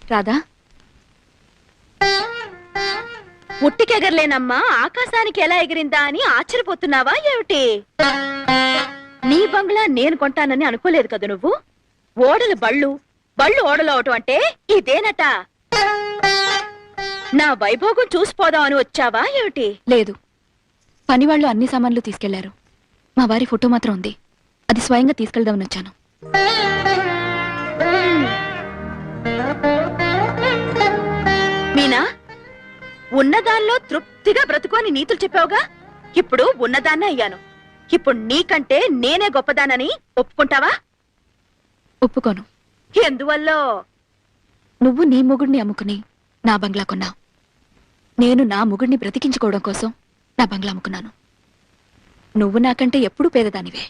రాధా, ఉట్టికెగరలేనమ్మా ఆకాశానికి ఎలా ఎగిరిందా అని ఆశ్చర్యపోతున్నావా ఏమిటి? నీ బంగ్లా నేను కొంటానని అనుకోలేదు కదా నువ్వు. ఓడలు బళ్ళు, బళ్ళు ఓడలు అవటం అంటే ఇదేనట. నా వైభోగం చూసిపోదాం అని వచ్చావా ఏమిటి? లేదు, పనివాళ్ళు అన్ని సామాన్లు తీసుకెళ్లారు. మా వారి ఫోటో మాత్రం ఉంది, అది స్వయంగా తీసుకెళ్దామని వచ్చాను. మీనా, ఉన్నదానిలో తృప్తిగా బ్రతుకొని నీతులు చెప్పావుగా. ఇప్పుడు ఉన్నదాన్నే అయ్యాను. ఇప్పుడు నీకంటే నేనే గొప్పదానని ఒప్పుకుంటావా? ఒప్పుకోను. ఎందువల్లో? నువ్వు నీ మొగుడిని అమ్ముకుని నా బంగ్లా కొన్నావు. నేను నా మొగుడిని బ్రతికించుకోవడం కోసం నా బంగ్లా అమ్ముకున్నాను. నువ్వు నాకంటే ఎప్పుడూ పేదదానివే.